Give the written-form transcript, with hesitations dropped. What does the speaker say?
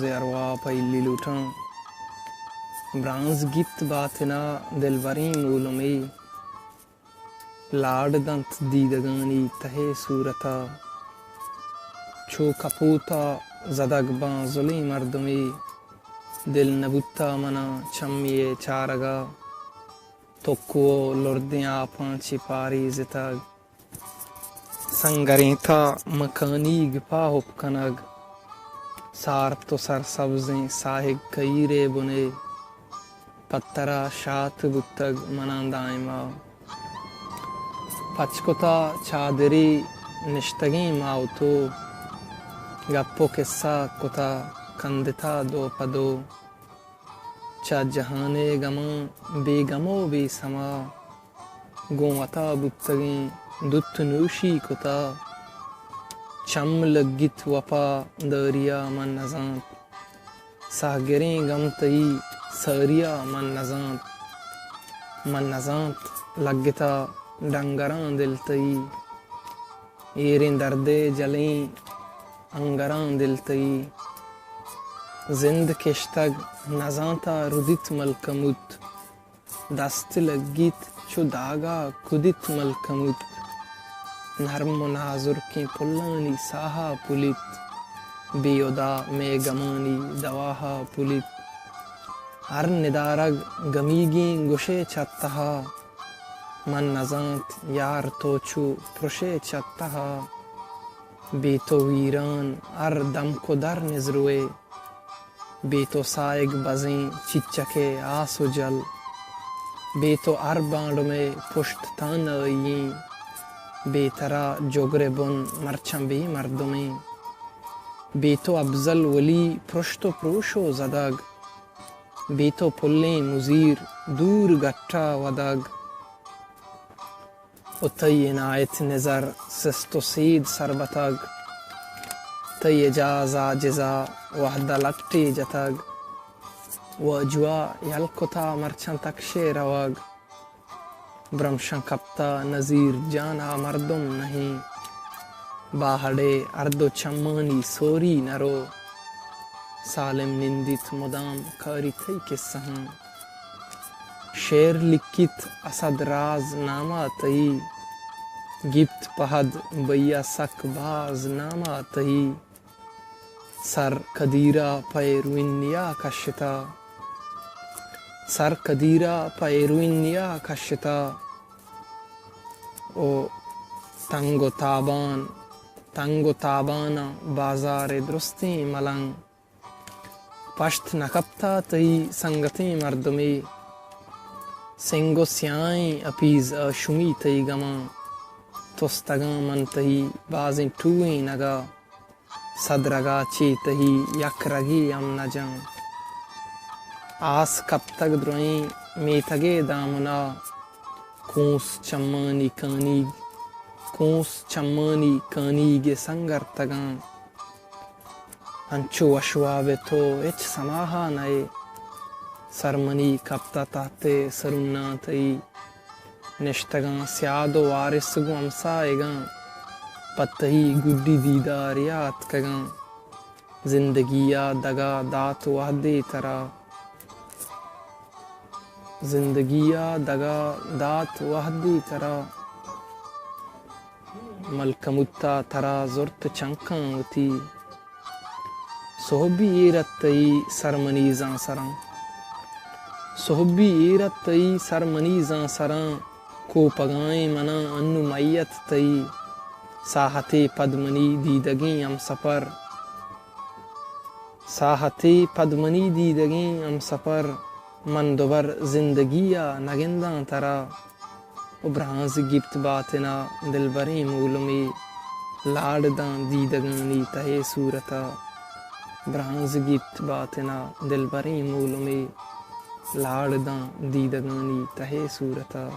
روز اروا پیلی لوٹاں برانز گیت باتنا دلبریں مولمی لاڈ دنت دیدگانی تہے صورتا چو کپوتا زدگ باں ظلم مردمی دل نبوتا منا چمیے چارگا توکو لردیاں پانچی پاری زتگ سنگریں تھا مکانیگ پا ہپکنگ سار تو سر سبزیں ساہگ کئیرے بنے پترا شات بتگ منان دائما پچکتا چادری نشتگیں ماوتو گپو قصہ کتا کندتا دو پدو چا جہانے گماں بے گمو بے سما گوتا بتگیں دت نوشی کتا چم لگت وپا دریا من نزانت ساگریں گم تئی سریا من نزانت لگتا ڈنگران دل تئی ایریں دردے جلیں انگران دل تئی زند کشتگ نزانتا ردت ملکمت دست لگیت چو داغا کدت ملکمت نرم و نازر کی پلانی ساہا پلیت بیودا میں گمانی دواہا پلیت ہر ندارگ گمیگیں گوشے چتہا من نزانت یار تو چو پرشے چتہا بے تو ویران ار دم کو در نزروے بے تو سائگ بزیں چچکے آس و جل بے تو ار بانڈ میں پشت تان آئیں بے ترا جوگر بن مرچم بے مردمیں بے تو افضل ولی پرشت و پروشو زدگ بے تو پلیں مزیر دور گٹا ودگ تی عنایت نظر سست و سید سربتگ تی اجاز آجزا وحدہ لکٹی جتگ و اجوا یلکتا مرچن تکشے روگ برمشن کپتا نظیر جانا مردم نہیں باہڑے ارد و چمانی سوری نرو سالم نندیت مدام کاری تھی قصہاں شیر لکھت اسد راز نامہ تئی گپت پہد بیا سک باز نامہ تئی سر کدیرہ پیروینیا کشتا سر کدیرہ پیروینیا کشتا او تنگ و تابانا بازار درستی ملنگ پشت نکپتا تئی سنگتی مردمی سنگ و سیائیں اپیز شمی تئی گما توستگاں من تئی بازیں ٹوئیں نگا صدرگا چی تئی یک رگی ام نجاں آس کب تک دروئیں میتگے دامنا کونس چمانی کانیگ سنگر تگاں انچو وشواب تو اچ سماہا نئے سرمنی کپتا تاتے سرنا تئی نشتگاں سیاد و وارث گو امسائے گاں پتہی گڈی دیداریات کگاں زندگیا دگا دات وحدے ترا زندگیا دگا دات وحدی ترا ملکمتا ترا زرت چنکاں ہوتی صحبی ایرت تئی سرمنیزاں سراں صحبی ایرت تئی سرمنیزاں سراں کو پگائیں منا انو میت تئی ساحتے پدمنی دیدگیں ام سفر ساحتے پدمنی دیدگیں ام سفر من دوبر زندگیا نگنداں ترا ابرانز گپت باتنا دلبریں مولمی لاڈ داں دیدگانی تہے صورتا برانز گپت باتنا دلبریں مولمی لاڈ داں دیدگانی تہے صورتا